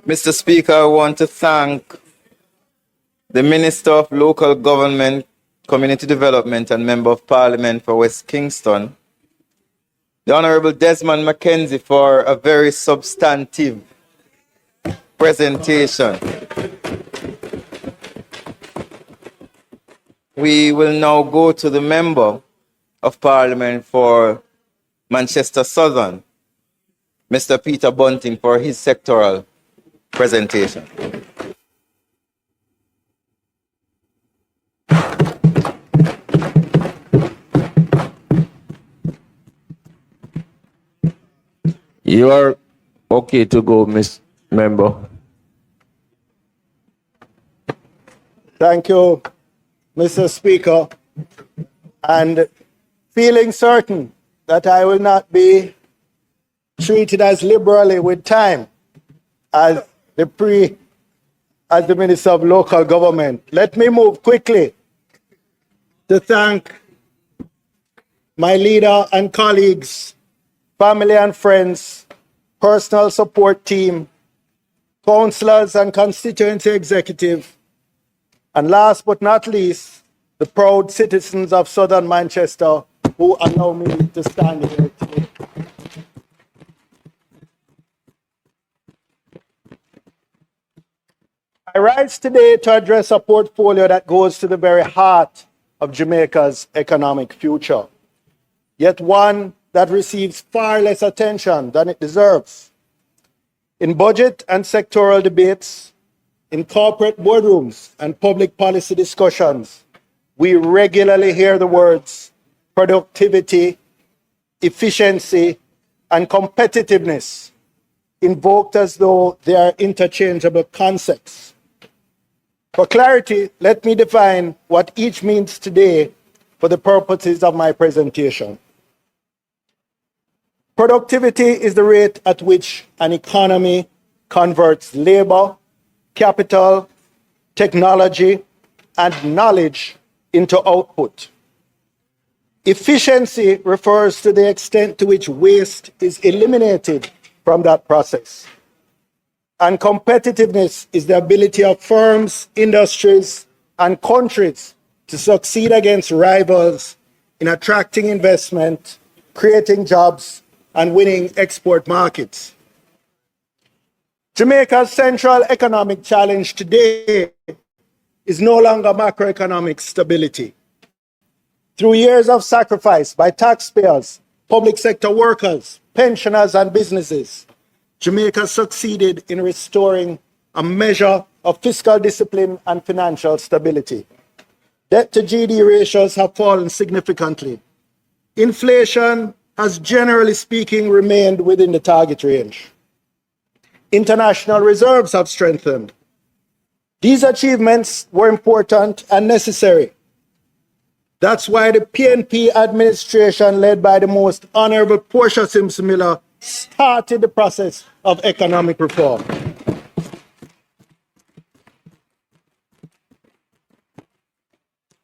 Mr. Speaker, I want to thank the Minister of Local Government, Community Development and Member of Parliament for West Kingston, the Honourable Desmond Mackenzie, for a very substantive presentation. We will now go to the Member of Parliament for Manchester Southern, Mr. Peter Bunting, for his sectoral presentation. You are okay to go, Miss Member. Thank you, Mr. Speaker. And feeling certain that I will not be treated as liberally with time as the Minister of Local Government, let me move quickly to thank my leader and colleagues, family and friends, personal support team, councillors and constituency executive, and last but not least, the proud citizens of Southern Manchester who allow me to stand here today. I rise today to address a portfolio that goes to the very heart of Jamaica's economic future, yet one that receives far less attention than it deserves. In budget and sectoral debates, in corporate boardrooms and public policy discussions, we regularly hear the words productivity, efficiency, and competitiveness invoked as though they are interchangeable concepts. For clarity, let me define what each means today for the purposes of my presentation. Productivity is the rate at which an economy converts labor, capital, technology, and knowledge into output. Efficiency refers to the extent to which waste is eliminated from that process. And competitiveness is the ability of firms, industries, and countries to succeed against rivals in attracting investment, creating jobs, and winning export markets. Jamaica's central economic challenge today is no longer macroeconomic stability. Through years of sacrifice by taxpayers, public sector workers, pensioners, and businesses, Jamaica succeeded in restoring a measure of fiscal discipline and financial stability. Debt to GDP ratios have fallen significantly. Inflation has, generally speaking, remained within the target range. International reserves have strengthened. These achievements were important and necessary. That's why the PNP administration, led by the most Honourable Portia Simpson Miller, started the process of economic reform.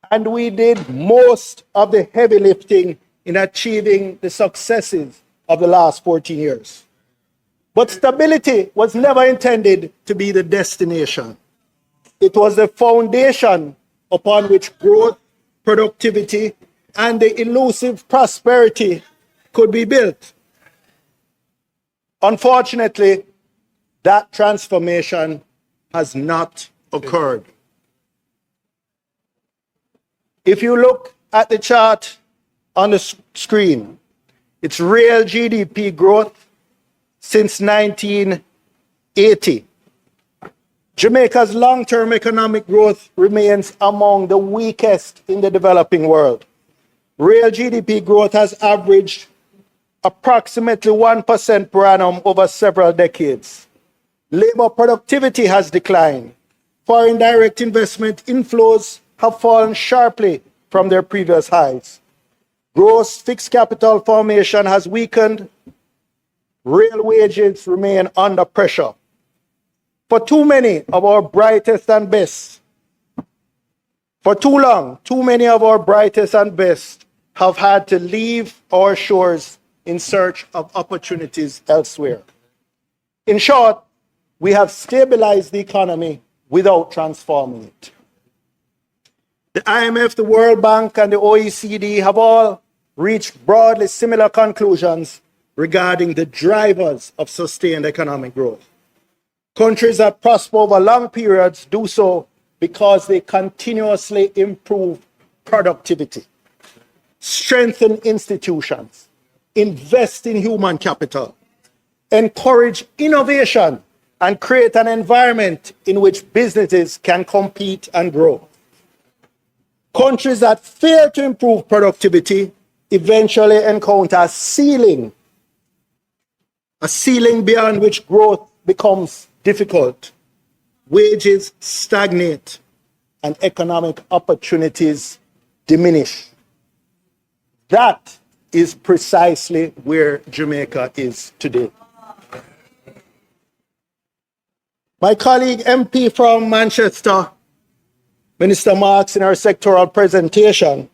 And we did most of the heavy lifting in achieving the successes of the last 14 years. But stability was never intended to be the destination. It was the foundation upon which growth, productivity, and the elusive prosperity could be built. Unfortunately, that transformation has not occurred. If you look at the chart on the screen, it's real GDP growth since 1980. Jamaica's long-term economic growth remains among the weakest in the developing world. Real GDP growth has averaged approximately 1% per annum over several decades. Labor productivity has declined. Foreign direct investment inflows have fallen sharply from their previous highs. Gross fixed capital formation has weakened. Real wages remain under pressure. For too many of our brightest and best, for too long, too many of our brightest and best have had to leave our shores in search of opportunities elsewhere. In short, we have stabilized the economy without transforming it. The IMF, the World Bank, and the OECD have all reached broadly similar conclusions regarding the drivers of sustained economic growth. Countries that prosper over long periods do so because they continuously improve productivity, strengthen institutions, invest in human capital, encourage innovation, and create an environment in which businesses can compete and grow. Countries that fail to improve productivity eventually encounter a ceiling beyond which growth becomes difficult. Wages stagnate and economic opportunities diminish. That is precisely where Jamaica is today. My colleague MP from Manchester, Minister Marks, in her sectoral presentation,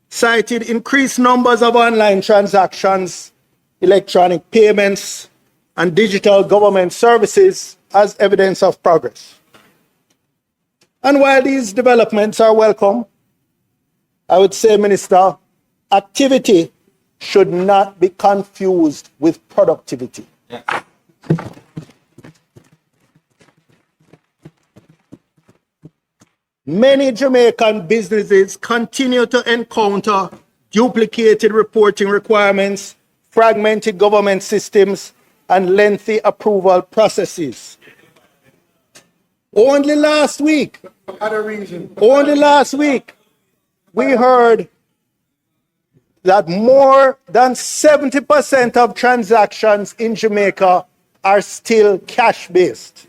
cited increased numbers of online transactions, electronic payments, and digital government services as evidence of progress. And while these developments are welcome, I would say, Minister, activity should not be confused with productivity. Yeah. Many Jamaican businesses continue to encounter duplicated reporting requirements, fragmented government systems, and lengthy approval processes. Only last week, we heard that more than 70% of transactions in Jamaica are still cash-based,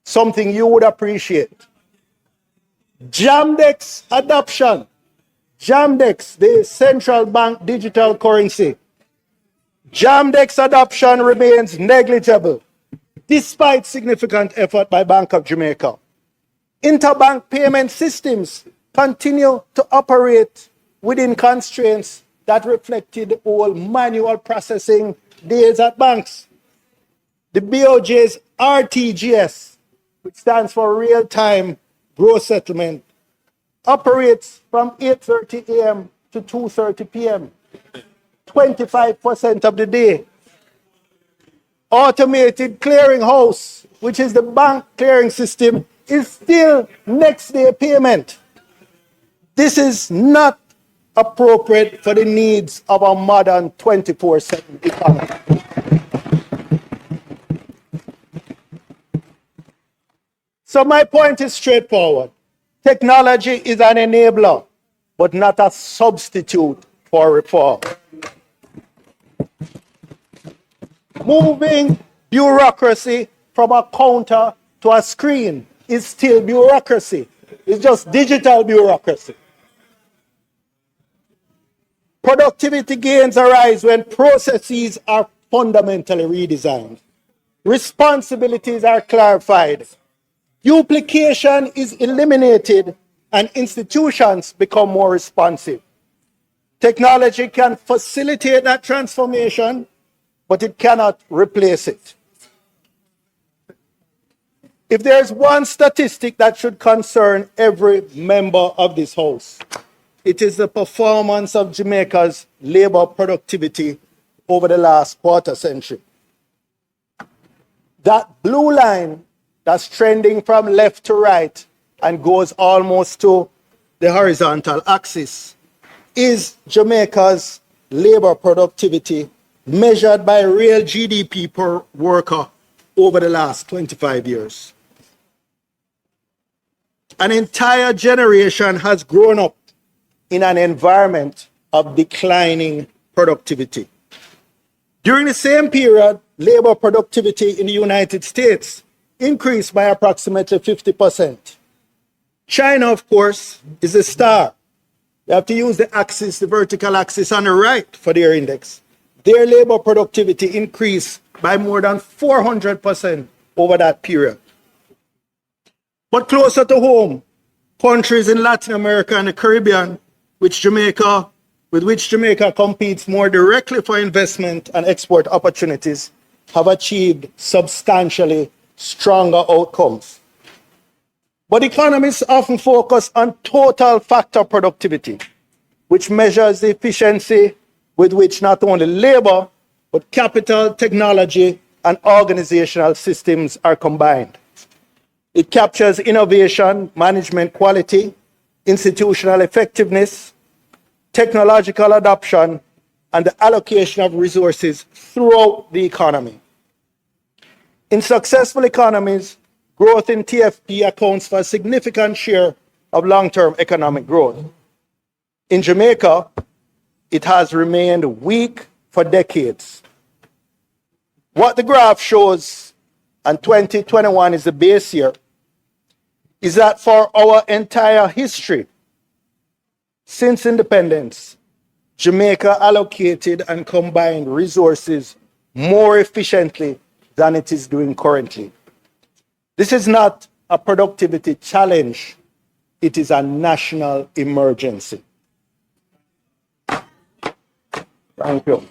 something you would appreciate. Jamdex adoption, Jamdex, the central bank digital currency, Jamdex adoption remains negligible despite significant effort by Bank of Jamaica. Interbank payment systems continue to operate within constraints that reflected all manual processing days at banks. The BOJ's RTGS, which stands for real-time gross settlement, operates from 8:30 a.m. to 2:30 p.m., 25% of the day. Automated clearinghouse, which is the bank clearing system, is still next day payment. This is not appropriate for the needs of a modern 24/7 economy. So my point is straightforward. Technology is an enabler, but not a substitute for reform. Moving bureaucracy from a counter to a screen is still bureaucracy. It's just digital bureaucracy. Productivity gains arise when processes are fundamentally redesigned. Responsibilities are clarified. Duplication is eliminated and institutions become more responsive. Technology can facilitate that transformation, but it cannot replace it. If there's one statistic that should concern every member of this House, it is the performance of Jamaica's labor productivity over the last quarter century. That blue line that's trending from left to right and goes almost to the horizontal axis is Jamaica's labor productivity measured by real GDP per worker over the last 25 years. An entire generation has grown up in an environment of declining productivity. During the same period, labor productivity in the United States increased by approximately 50%. China, of course, is a star. You have to use the axis, the vertical axis on the right for their index. Their labor productivity increased by more than 400% over that period. But closer to home, countries in Latin America and the Caribbean, with which Jamaica competes more directly for investment and export opportunities, have achieved substantially stronger outcomes. But economists often focus on total factor productivity, which measures the efficiency with which not only labor, but capital, technology, and organizational systems are combined. It captures innovation, management quality, institutional effectiveness, technological adoption, and the allocation of resources throughout the economy. In successful economies, growth in TFP accounts for a significant share of long-term economic growth. In Jamaica, it has remained weak for decades. What the graph shows, and 2021 is the base year, is that for our entire history, since independence, Jamaica allocated and combined resources more efficiently than it is doing currently. This is not a productivity challenge, it is a national emergency. Thank you.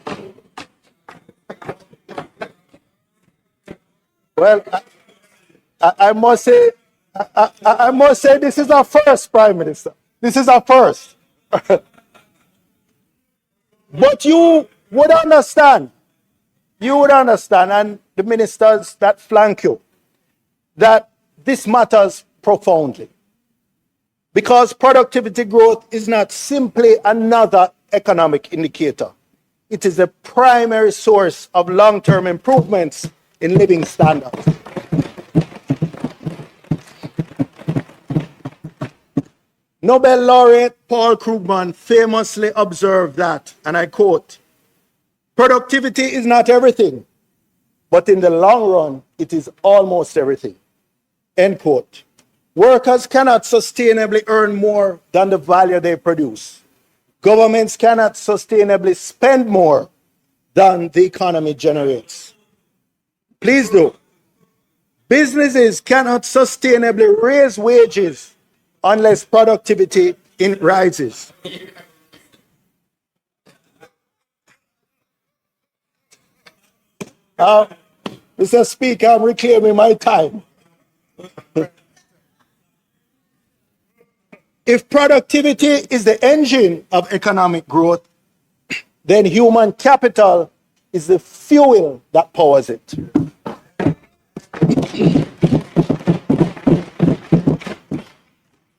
Well, I must say, this is our first Prime Minister. This is our first. But you would understand, and the ministers that flank you, that this matters profoundly. Because productivity growth is not simply another economic indicator. It is a primary source of long-term improvements in living standards. Nobel laureate Paul Krugman famously observed that, and I quote, "Productivity is not everything, but in the long run, it is almost everything." End quote. Workers cannot sustainably earn more than the value they produce. Governments cannot sustainably spend more than the economy generates. Please do. Businesses cannot sustainably raise wages unless productivity rises. Mr. Speaker, I'm reclaiming my time. If productivity is the engine of economic growth, then human capital is the fuel that powers it.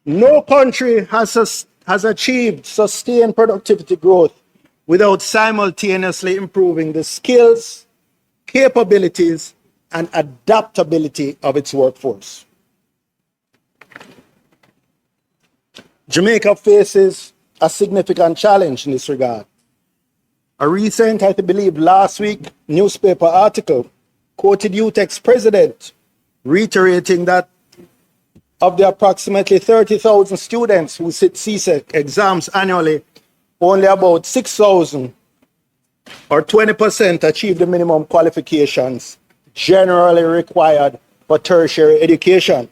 No country has achieved sustained productivity growth without simultaneously improving the skills, capabilities, and adaptability of its workforce. Jamaica faces a significant challenge in this regard. A recent, I believe last week, newspaper article quoted UTEC's president reiterating that of the approximately 30,000 students who sit CSEC exams annually, only about 6,000 or 20% achieve the minimum qualifications generally required for tertiary education.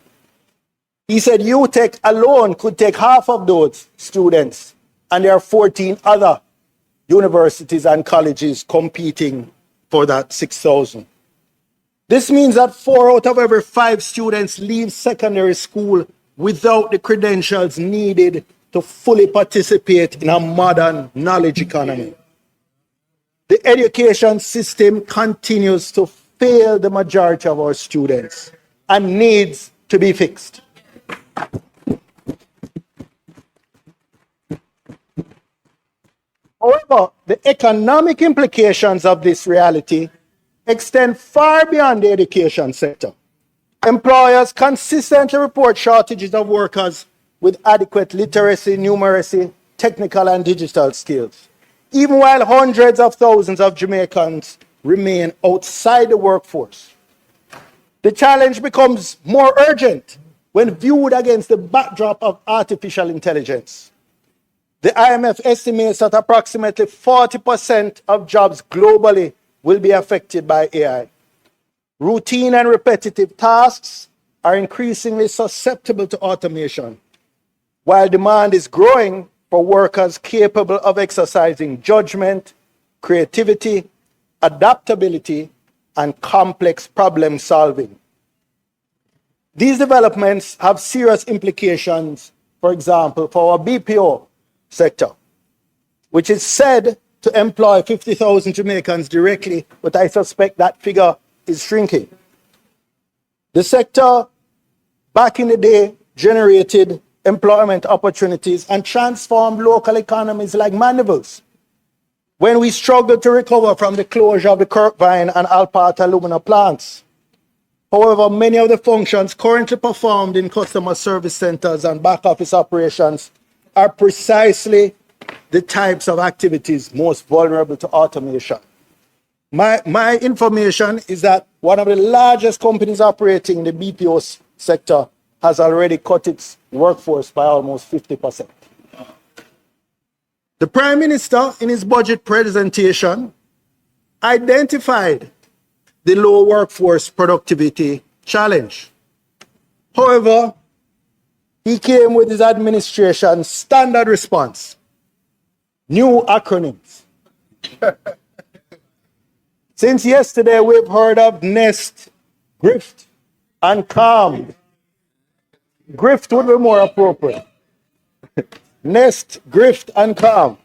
He said UTEC alone could take half of those students, and there are 14 other universities and colleges competing for that 6,000. This means that 4 out of every 5 students leave secondary school without the credentials needed to fully participate in a modern knowledge economy. The education system continues to fail the majority of our students and needs to be fixed. However, the economic implications of this reality extend far beyond the education sector. Employers consistently report shortages of workers with adequate literacy, numeracy, technical and digital skills, even while hundreds of thousands of Jamaicans remain outside the workforce. The challenge becomes more urgent when viewed against the backdrop of artificial intelligence. The IMF estimates that approximately 40% of jobs globally will be affected by AI. Routine and repetitive tasks are increasingly susceptible to automation, while demand is growing for workers capable of exercising judgment, creativity, adaptability, and complex problem solving. These developments have serious implications, for example, for our BPO sector, which is said to employ 50,000 Jamaicans directly, but I suspect that figure is shrinking. The sector back in the day generated employment opportunities and transformed local economies like Mandeville's. When we struggled to recover from the closure of the Kirkvine and Alpart alumina plants. However, many of the functions currently performed in customer service centers and back office operations are precisely the types of activities most vulnerable to automation. My information is that one of the largest companies operating in the BPO sector has already cut its workforce by almost 50%. The Prime Minister, in his budget presentation, identified the low workforce productivity challenge. However, he came with his administration's standard response: new acronyms. Since yesterday, we've heard of NEST, GRIFT, and CALM. GRIFT would be more appropriate. NEST, GRIFT, and CALM.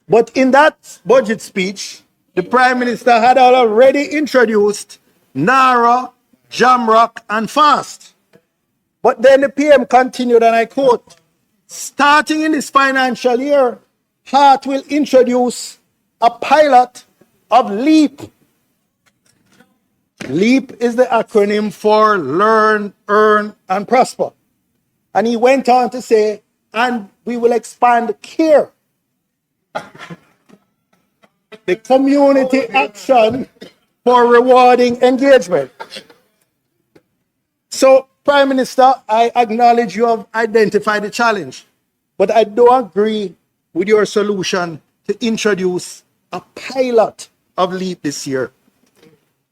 But in that budget speech, the Prime Minister had already introduced NARA, JAMROC, and FAST. But then the PM continued, and I quote, starting in this financial year, HART will introduce a pilot of LEAP. LEAP is the acronym for Learn, Earn, and Prosper. And he went on to say, and we will expand CARE, the community action for rewarding engagement. So, Prime Minister, I acknowledge you have identified the challenge, but I don't agree with your solution to introduce a pilot of LEAP this year.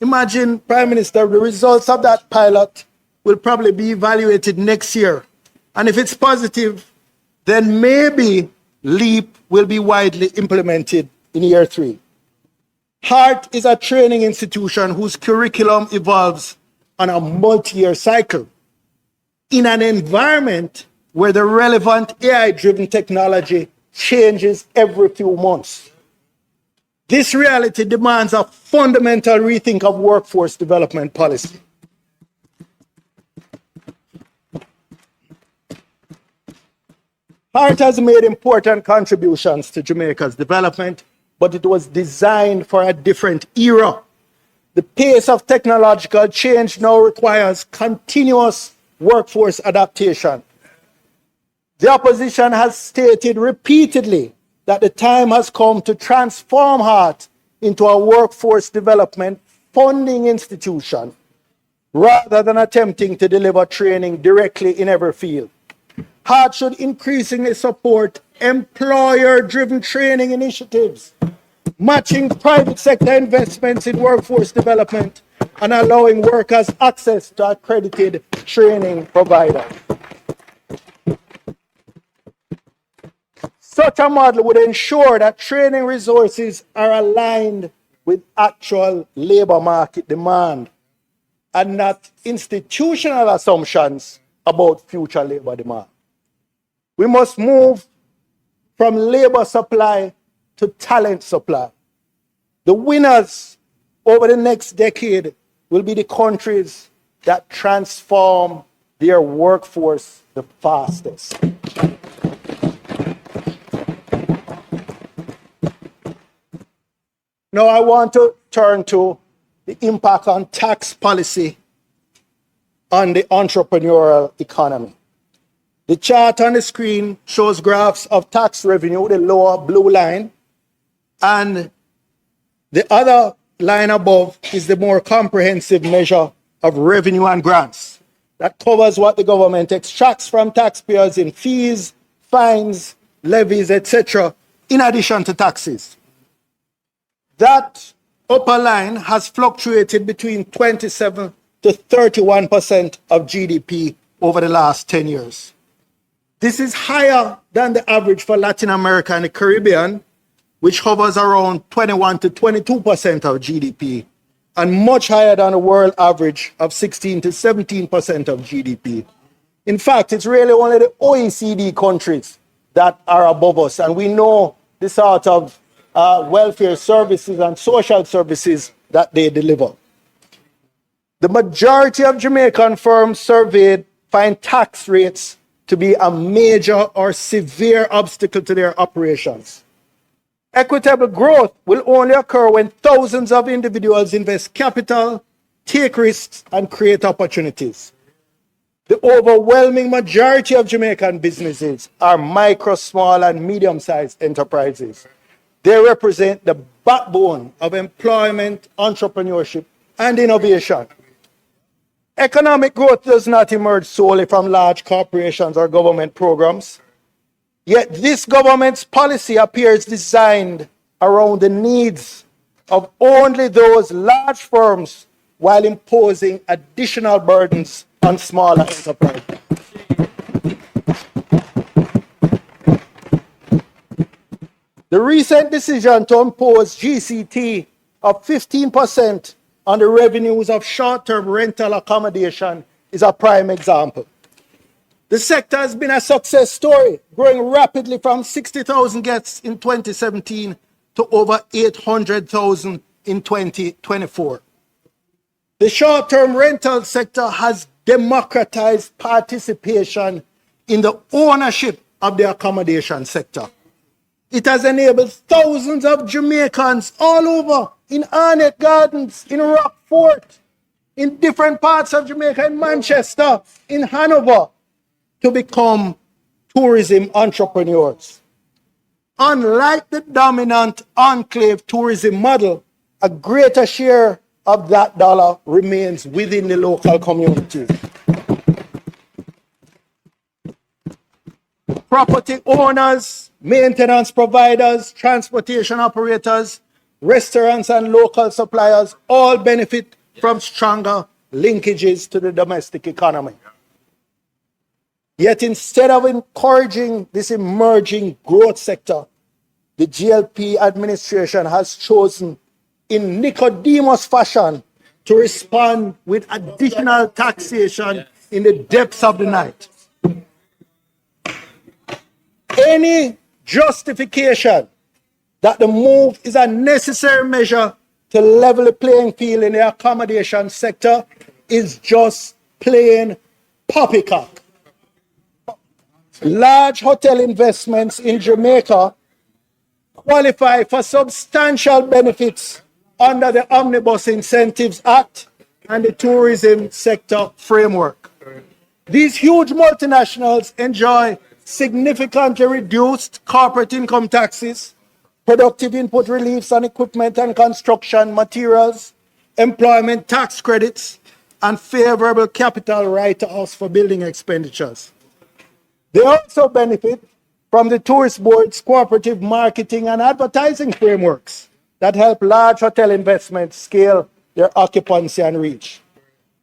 Imagine, Prime Minister, the results of that pilot will probably be evaluated next year. And if it's positive, then maybe LEAP will be widely implemented in year 3. HART is a training institution whose curriculum evolves on a multi-year cycle in an environment where the relevant AI-driven technology changes every few months. This reality demands a fundamental rethink of workforce development policy. HART has made important contributions to Jamaica's development, but it was designed for a different era. The pace of technological change now requires continuous workforce adaptation. The opposition has stated repeatedly that the time has come to transform HART into a workforce development funding institution rather than attempting to deliver training directly in every field. HART should increasingly support employer-driven training initiatives, matching private sector investments in workforce development and allowing workers access to accredited training providers. Such a model would ensure that training resources are aligned with actual labor market demand and not institutional assumptions about future labor demand. We must move from labor supply to talent supply. The winners over the next decade will be the countries that transform their workforce the fastest. Now I want to turn to the impact on tax policy on the entrepreneurial economy. The chart on the screen shows graphs of tax revenue, the lower blue line, and the other line above is the more comprehensive measure of revenue and grants. That covers what the government extracts from taxpayers in fees, fines, levies, etc., in addition to taxes. That upper line has fluctuated between 27 to to 31% of GDP over the last 10 years. This is higher than the average for Latin America and the Caribbean, which hovers around 21 to 22% of GDP, and much higher than the world average of 16 to 17% of GDP. In fact, it's really only the OECD countries that are above us, and we know the sort of welfare services and social services that they deliver. The majority of Jamaican firms surveyed find tax rates to be a major or severe obstacle to their operations. Equitable growth will only occur when thousands of individuals invest capital, take risks, and create opportunities. The overwhelming majority of Jamaican businesses are micro, small, and medium-sized enterprises. They represent the backbone of employment, entrepreneurship, and innovation. Economic growth does not emerge solely from large corporations or government programs. Yet this government's policy appears designed around the needs of only those large firms while imposing additional burdens on smaller enterprises. The recent decision to impose GCT of 15% on the revenues of short-term rental accommodation is a prime example. The sector has been a success story, growing rapidly from 60,000 guests in 2017 to over 800,000 in 2024. The short-term rental sector has democratized participation in the ownership of the accommodation sector. It has enabled thousands of Jamaicans all over, in Arnett Gardens, in Rockfort, in different parts of Jamaica, in Manchester, in Hanover, to become tourism entrepreneurs. Unlike the dominant enclave tourism model, a greater share of that dollar remains within the local communities. Property owners, maintenance providers, transportation operators, restaurants, and local suppliers all benefit from stronger linkages to the domestic economy. Yet instead of encouraging this emerging growth sector, the JLP administration has chosen in Nicodemus fashion to respond with additional taxation in the depths of the night. Any justification that the move is a necessary measure to level the playing field in the accommodation sector is just plain poppycock. Large hotel investments in Jamaica qualify for substantial benefits under the Omnibus Incentives Act and the Tourism Sector Framework. These huge multinationals enjoy significantly reduced corporate income taxes, productive input reliefs on equipment and construction materials, employment tax credits, and favorable capital write-offs for building expenditures. They also benefit from the Tourist Board's cooperative marketing and advertising frameworks that help large hotel investments scale their occupancy and reach.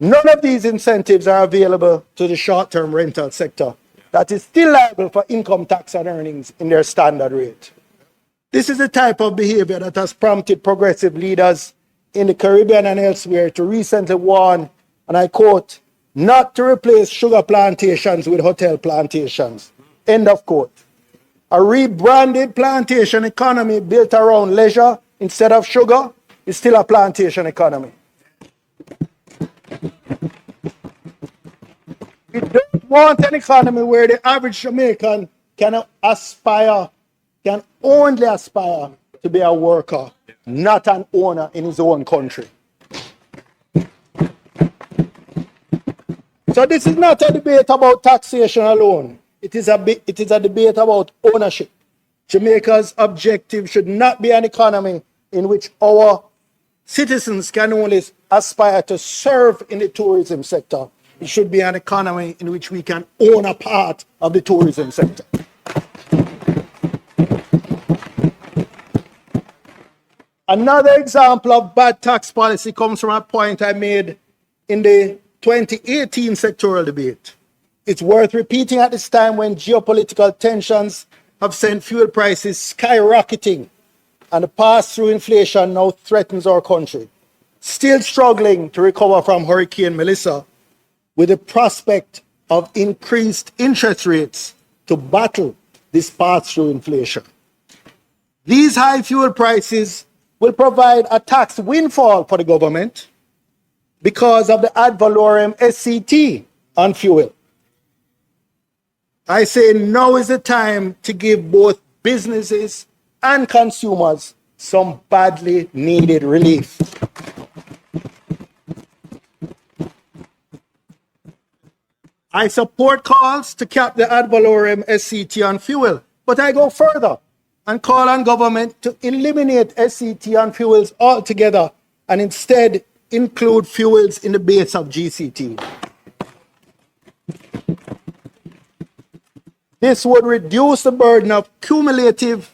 None of these incentives are available to the short-term rental sector that is still liable for income tax on earnings in their standard rate. This is the type of behavior that has prompted progressive leaders in the Caribbean and elsewhere to recently warn, and I quote, not to replace sugar plantations with hotel plantations. End of quote. A rebranded plantation economy built around leisure instead of sugar is still a plantation economy. We don't want an economy where the average Jamaican can only aspire to be a worker, not an owner in his own country. So this is not a debate about taxation alone. It is a debate about ownership. Jamaica's objective should not be an economy in which our citizens can only aspire to serve in the tourism sector. It should be an economy in which we can own a part of the tourism sector. Another example of bad tax policy comes from a point I made in the 2018 sectoral debate. It's worth repeating at this time when geopolitical tensions have sent fuel prices skyrocketing and the pass-through inflation now threatens our country. Still struggling to recover from Hurricane Melissa, with the prospect of increased interest rates to battle this pass-through inflation. These high fuel prices will provide a tax windfall for the government because of the ad valorem SCT on fuel. I say now is the time to give both businesses and consumers some badly needed relief. I support calls to cap the ad valorem SCT on fuel, but I go further and call on government to eliminate SCT on fuels altogether and instead include fuels in the base of GCT. This would reduce the burden of cumulative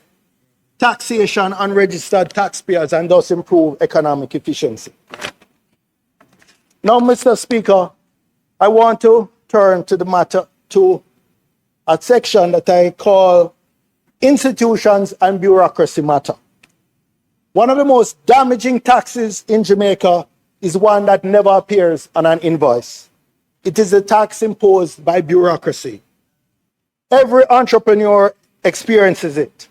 taxation on registered taxpayers and thus improve economic efficiency. Now, Mr. Speaker, I want to turn to the matter to a section that I call institutions and bureaucracy matter. One of the most damaging taxes in Jamaica is one that never appears on an invoice. It is a tax imposed by bureaucracy. Every entrepreneur experiences it.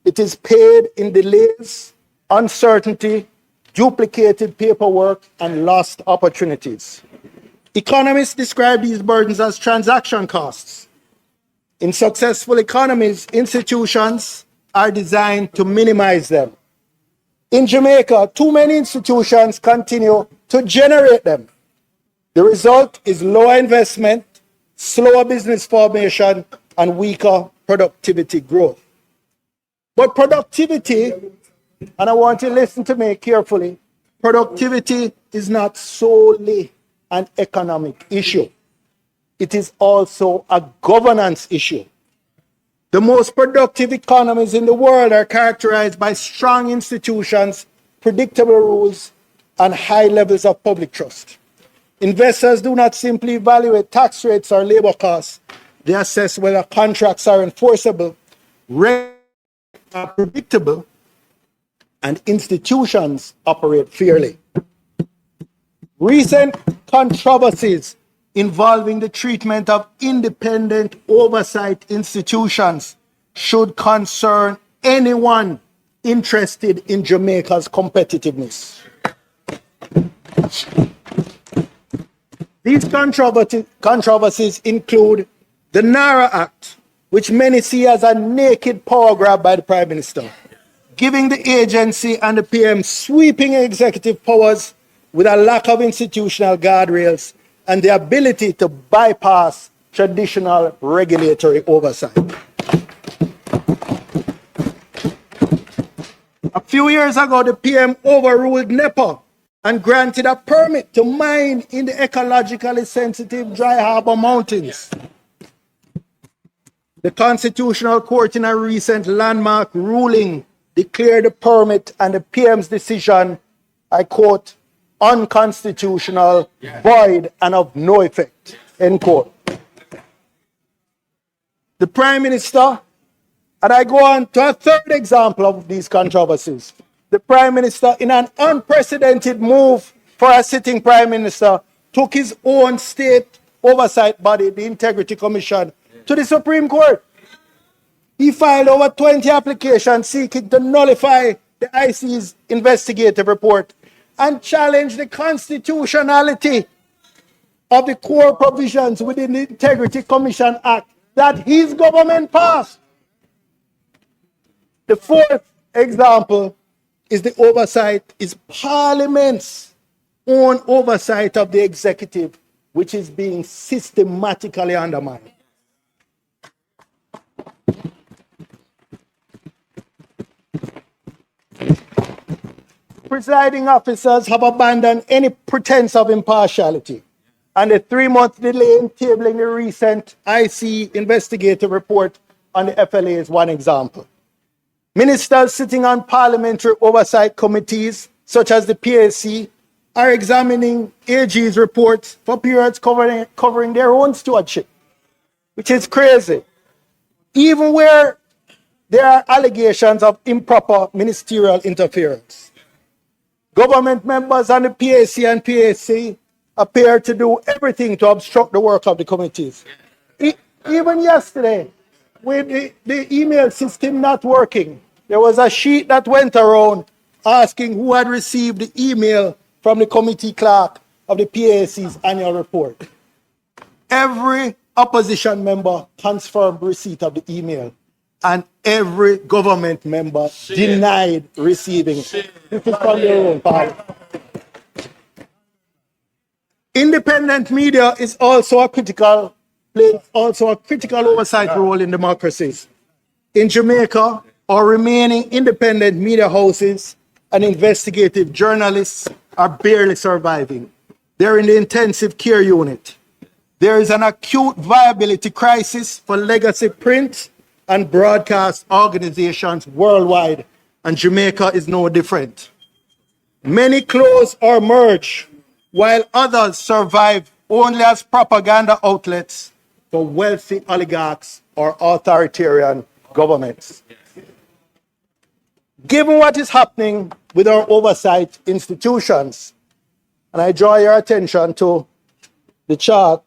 It is paid in delays, uncertainty, duplicated paperwork, and lost opportunities. Economists describe these burdens as transaction costs. In successful economies, institutions are designed to minimize them. In Jamaica, too many institutions continue to generate them. The result is lower investment, slower business formation, and weaker productivity growth. But productivity, and I want you to listen to me carefully, productivity is not solely an economic issue. It is also a governance issue. The most productive economies in the world are characterized by strong institutions, predictable rules, and high levels of public trust. Investors do not simply evaluate tax rates or labor costs. They assess whether contracts are enforceable, rates are predictable, and institutions operate fairly. Recent controversies involving the treatment of independent oversight institutions should concern anyone interested in Jamaica's competitiveness. These controversies include the NARA Act, which many see as a naked power grab by the Prime Minister, giving the agency and the PM sweeping executive powers with a lack of institutional guardrails and the ability to bypass traditional regulatory oversight. A few years ago, the PM overruled NEPA and granted a permit to mine in the ecologically sensitive Dry Harbor Mountains. The Constitutional Court in a recent landmark ruling declared the permit and the PM's decision, I quote, unconstitutional, void, and of no effect, end quote. The Prime Minister, and I go on to a third example of these controversies. The Prime Minister, in an unprecedented move for a sitting Prime Minister, took his own state oversight body, the Integrity Commission, to the Supreme Court. He filed over 20 applications seeking to nullify the IC's investigative report and challenge the constitutionality of the core provisions within the Integrity Commission Act that his government passed. The fourth example is the oversight, is Parliament's own oversight of the executive, which is being systematically undermined. Presiding officers have abandoned any pretense of impartiality, and a 3-month delay in tabling the recent IC investigative report on the FLA is one example. Ministers sitting on parliamentary oversight committees, such as the PAC, are examining AG's reports for periods covering their own stewardship, which is crazy. Even where there are allegations of improper ministerial interference. Government members on the PAC and PAC appear to do everything to obstruct the work of the committees. Even yesterday, with the email system not working, there was a sheet that went around asking who had received the email from the committee clerk of the PAC's annual report. Every opposition member confirmed receipt of the email, and every government member denied receiving it. This is from their own party. Independent media is also a critical oversight role in democracies. In Jamaica, our remaining independent media houses and investigative journalists are barely surviving. They're in the intensive care unit. There is an acute viability crisis for legacy print and broadcast organizations worldwide, and Jamaica is no different. Many close or merge, while others survive only as propaganda outlets for wealthy oligarchs or authoritarian governments. Given what is happening with our oversight institutions, and I draw your attention to the chart,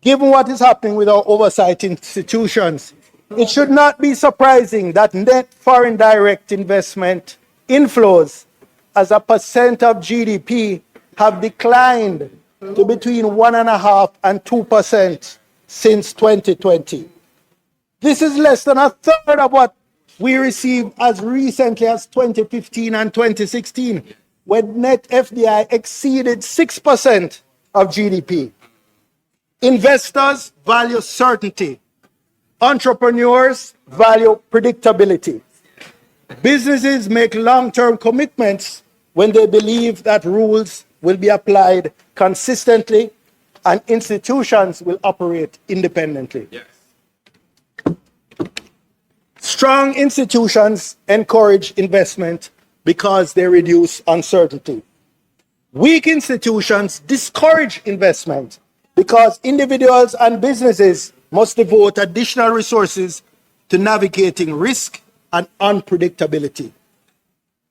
given what is happening with our oversight institutions, it should not be surprising that net foreign direct investment inflows as a percent of GDP have declined to between 1.5% and 2% since 2020. This is less than a third of what we received as recently as 2015 and 2016, when net FDI exceeded 6% of GDP. Investors value certainty. Entrepreneurs value predictability. Businesses make long-term commitments when they believe that rules will be applied consistently and institutions will operate independently. Yes. Strong institutions encourage investment because they reduce uncertainty. Weak institutions discourage investment because individuals and businesses must devote additional resources to navigating risk and unpredictability.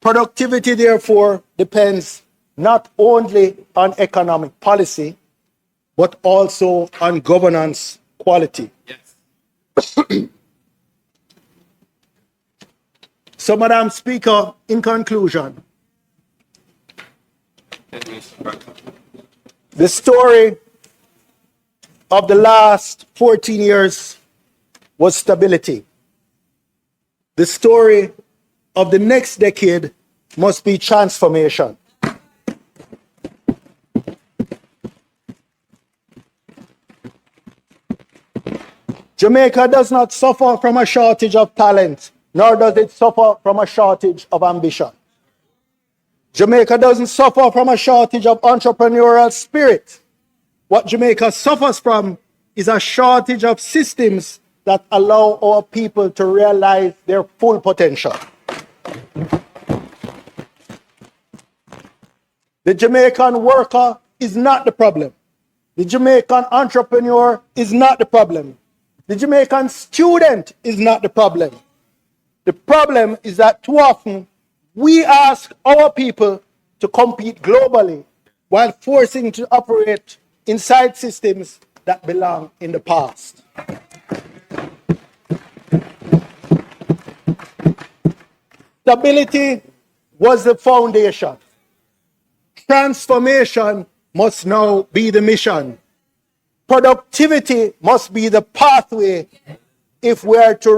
Productivity, therefore, depends not only on economic policy, but also on governance quality. Yes. So, Madam Speaker, in conclusion, the story of the last 14 years was stability. The story of the next decade must be transformation. Jamaica does not suffer from a shortage of talent, nor does it suffer from a shortage of ambition. Jamaica doesn't suffer from a shortage of entrepreneurial spirit. What Jamaica suffers from is a shortage of systems that allow our people to realize their full potential. The Jamaican worker is not the problem. The Jamaican entrepreneur is not the problem. The Jamaican student is not the problem. The problem is that too often we ask our people to compete globally while forcing to operate inside systems that belong in the past. Stability was the foundation. Transformation must now be the mission. Productivity must be the pathway if we are to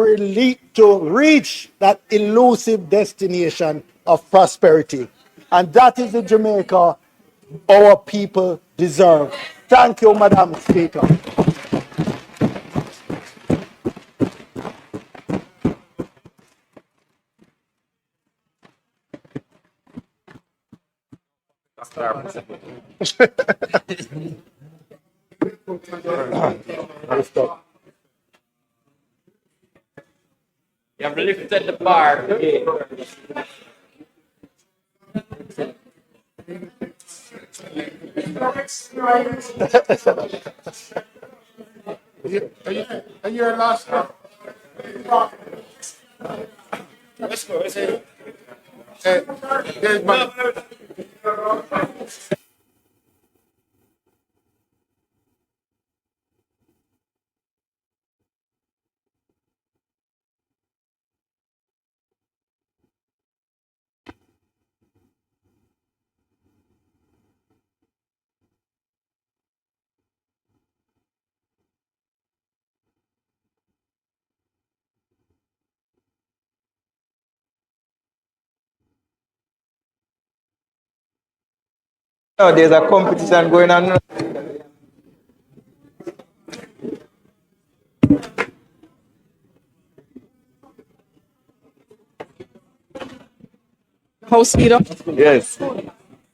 reach that elusive destination of prosperity. And that is the Jamaica our people deserve. Thank you, Madam Speaker. You have lifted the bar. Are you last one? Let's go. There's money. No, there's a competition going on. House Leader. Yes.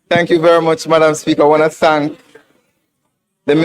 Thank you very much, Madam Speaker. I want to thank